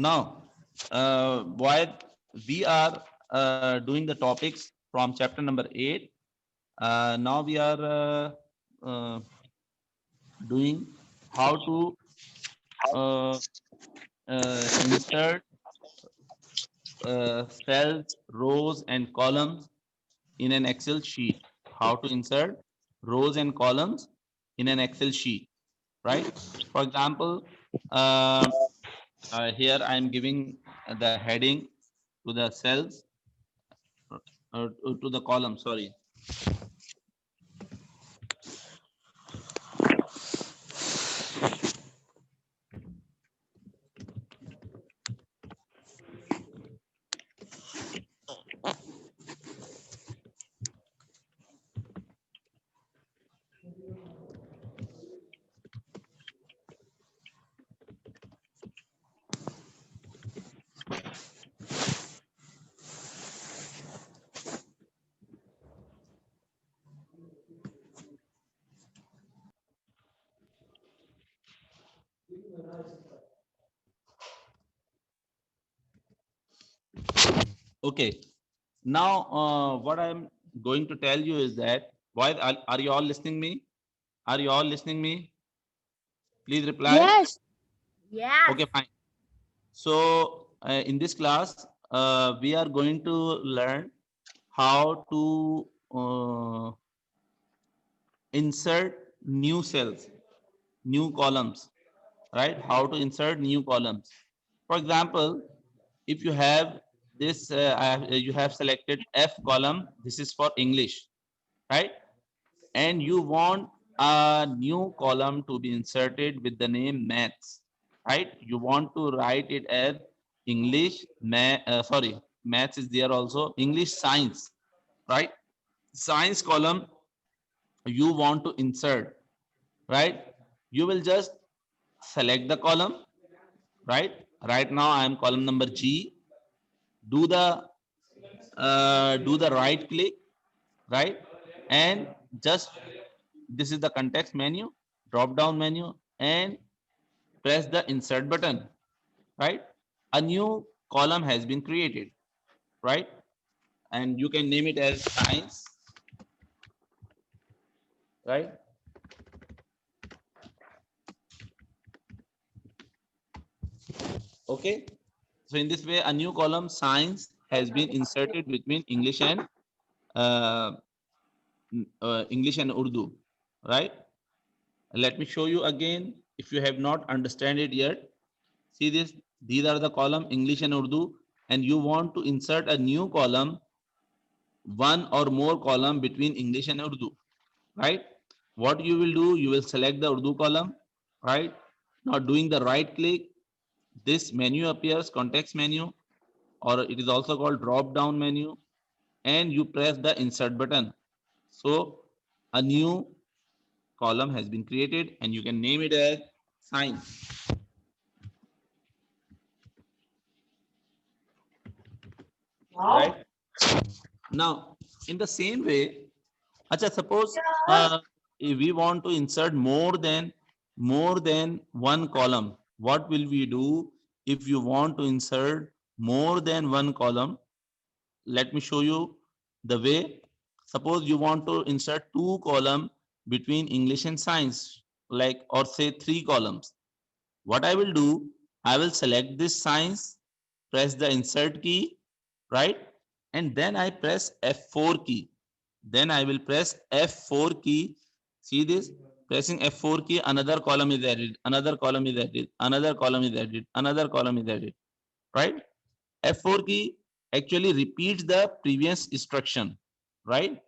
Now, while we are doing the topics from chapter number 8, now we are doing how to uh, insert cells, rows, and columns in an Excel sheet. How to insert rows and columns in an Excel sheet, right? For example, uh, here I am giving the heading to the cells, to the column, sorry. Okay. Now, what I'm going to tell you is that, why are you all listening me? Are you all listening me? Please reply. Yes. Yes. Okay, fine. So, in this class, we are going to learn how to insert new cells, new columns, right? How to insert new columns. For example, if you have this, you have selected F column, this is for English, right? And you want a new column to be inserted with the name maths, right? You want to write it as English, maths is there also, English science, right? Science column you want to insert, right? You will just select the column, right? Right now I am column number G. Do the right click, right? And just, this is the context menu, drop down menu, and press the insert button, right? A new column has been created, right? And you can name it as science, right? Okay. So in this way, a new column science has been inserted between uh, English and Urdu, right? Let me show you again. If you have not understand it yet, see this. These are the column English and Urdu, and you want to insert a new column, one or more column between English and Urdu, right? What you will do, you will select the Urdu column, right? Now doing the right click, this menu appears, context menu, or it is also called drop down menu, and you press the insert button. So a new column has been created, and you can name it as science, right? Now, in the same way, suppose if we want to insert more than one column, what will we do if you want to insert more than one column? Let me show you the way. Suppose you want to insert two column between English and science, like, or say three columns. What I will do, I will select this science, press the insert key, right? And then I press F4 key. Then I will press F4 key. See this? Pressing F4 key, another column is added, another column is added, another column is added, another column is added, right? F4 key actually repeats the previous instruction, right?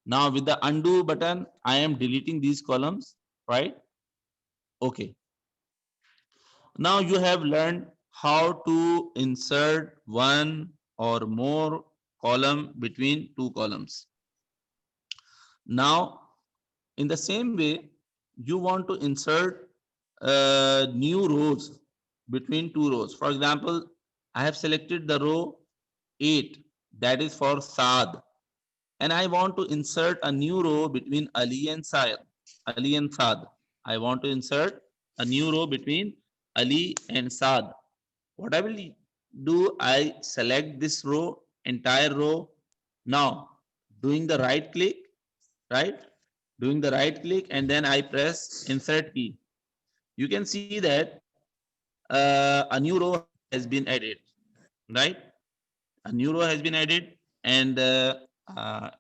Now with the undo button, I am deleting these columns, right? Okay. Now you have learned how to insert one or more column between two columns. Now, in the same way, you want to insert new rows between two rows. For example, I have selected the row 8, that is for Saad, and I want to insert a new row between Ali and Saad. Ali and Saad. I want to insert a new row between Ali and Saad. what I will do, I select this row, entire row. Now, doing the right click, right? Doing the right click, and then I press insert key. You can see that a new row has been added, right? A new row has been added, and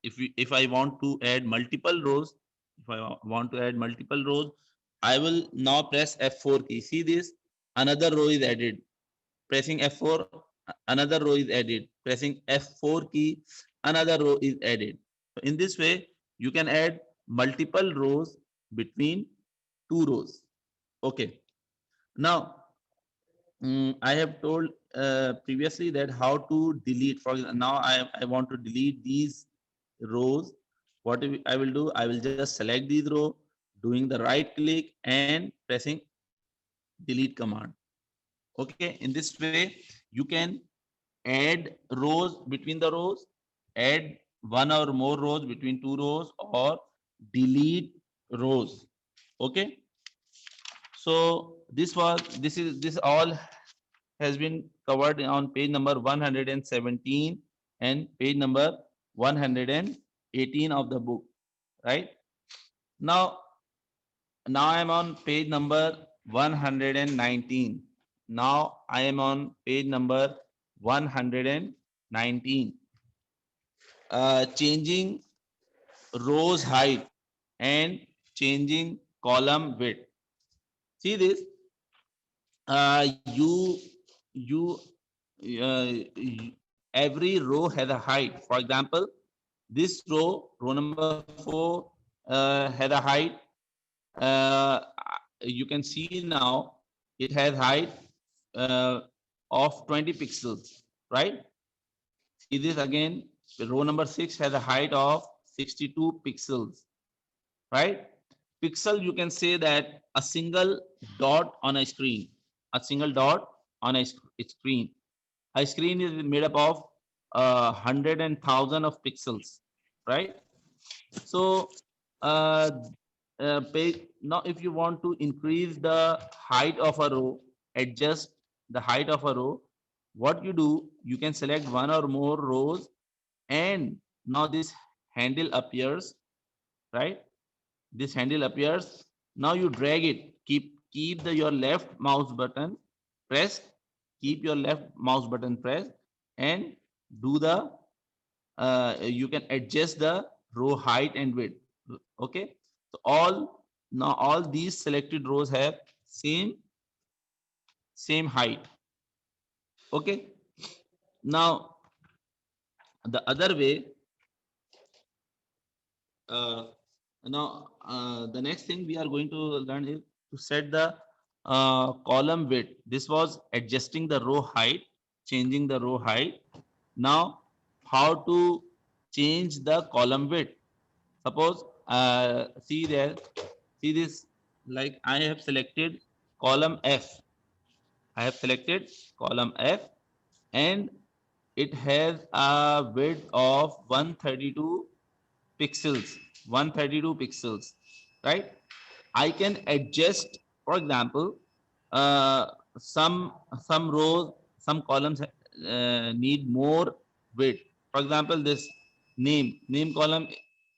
if I want to add multiple rows, if I want to add multiple rows, I will now press F4 key. See this, another row is added. Pressing F4, another row is added. Pressing F4 key, another row is added. So in this way, you can add multiple rows between two rows. Okay. Now, I have told previously that how to delete. For example, now I want to delete these rows. What I will do, I will just select these row, doing the right click and pressing delete command. Okay, in this way you can add rows between the rows, add one or more rows between two rows, or delete rows. Okay, so this all has been covered on page number 117 and page number 118 of the book, right? Now, I am on page number 119. Now I am on page number 119. Changing rows height and changing column width. See this. You every row has a height. For example, this row number 4, has a height. Uh, you can see now it has height uh, of 20 pixels, right? See this again. Row number 6 has a height of 62 pixels, right? Pixel, you can say that a single dot on a screen, a single dot on a screen. A screen is made up of hundred and thousand of pixels, right? So uh, now if you want to increase the height of a row, adjust the height of a row, what you do, you can select one or more rows, and now this handle appears, right? This handle appears. Now you drag it. Keep your left mouse button pressed. Keep your left mouse button pressed, and do the you can adjust the row height and width. Okay. So all these selected rows have same height. Okay. Now the other way. Uh, the next thing we are going to learn is to set the column width. This was adjusting the row height, changing the row height. Now, how to change the column width? Suppose, see there, see this, like I have selected column F. I have selected column F, and it has a width of 132 pixels, 132 pixels, right? I can adjust, for example, uh, some rows, some columns need more width. For example, this name column,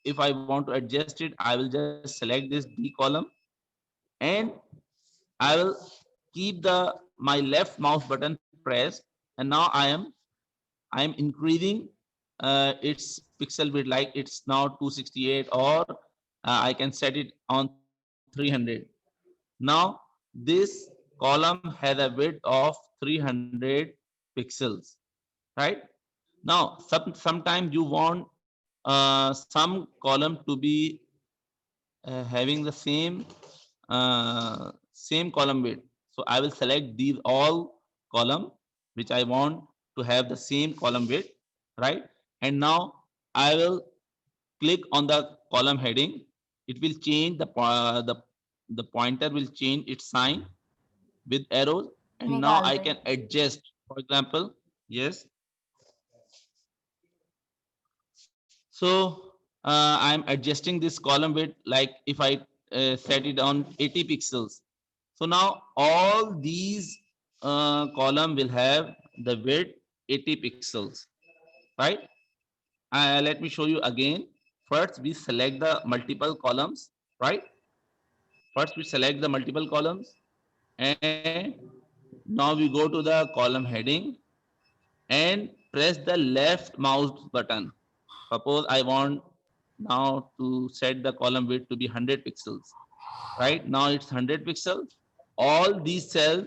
if I want to adjust it, I will just select this D column, and I will keep the my left mouse button pressed, and now I am increasing its pixel width, like it's now 268, or I can set it on 300. Now this column has a width of 300 pixels, right? Now sometimes you want some column to be having the same column width. So I will select these all column which I want to have the same column width, right? And now I will click on the column heading. It will change the pointer will change its sign with arrows, and now निकाल I they. can adjust. For example, yes. So I'm adjusting this column width, like if I set it on 80 pixels. So now all these column will have the width 80 pixels, right? Let me show you again. First, we select the multiple columns, right? First, we select the multiple columns, and now we go to the column heading and press the left mouse button. Suppose I want now to set the column width to be 100 pixels. Right now it's 100 pixels. All these cells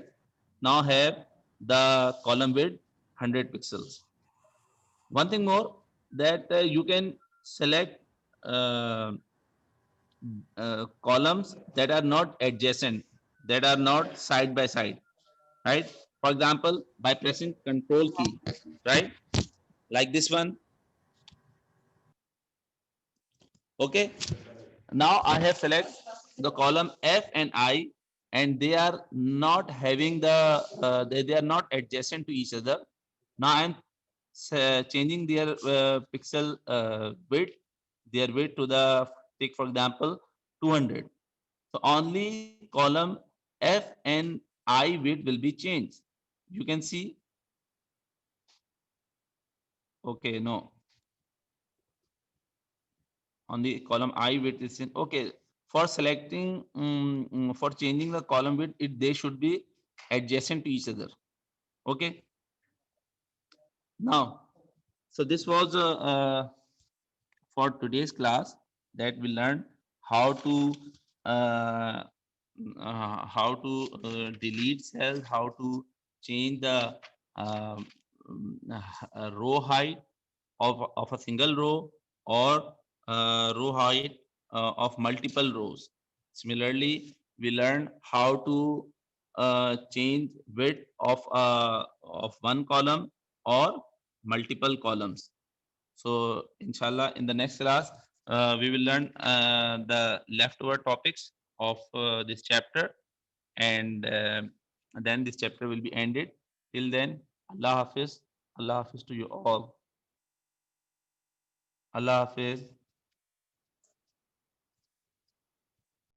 now have the column width 100 pixels. One thing more, that you can select uh, columns that are not adjacent, that are not side by side, right? For example, by pressing Control key, right? Like this one. Okay. Now I have select the column F and I, and they are not having the they are not adjacent to each other. Now I am changing their pixel width, their width to the, take for example, 200. So only column F and I width will be changed. You can see. Okay, no, on the column I width is in. Okay, for selecting for changing the column width, they should be adjacent to each other. Okay, now, so this was for today's class, that we learned how to uh, delete cells, how to change the um, row height of a single row, or row height of multiple rows. Similarly, we learn how to change width of one column or multiple columns. So, inshallah, in the next class, we will learn the leftover topics of this chapter, and then this chapter will be ended. Till then, Allah Hafiz. Allah Hafiz to you all. Allah Hafiz.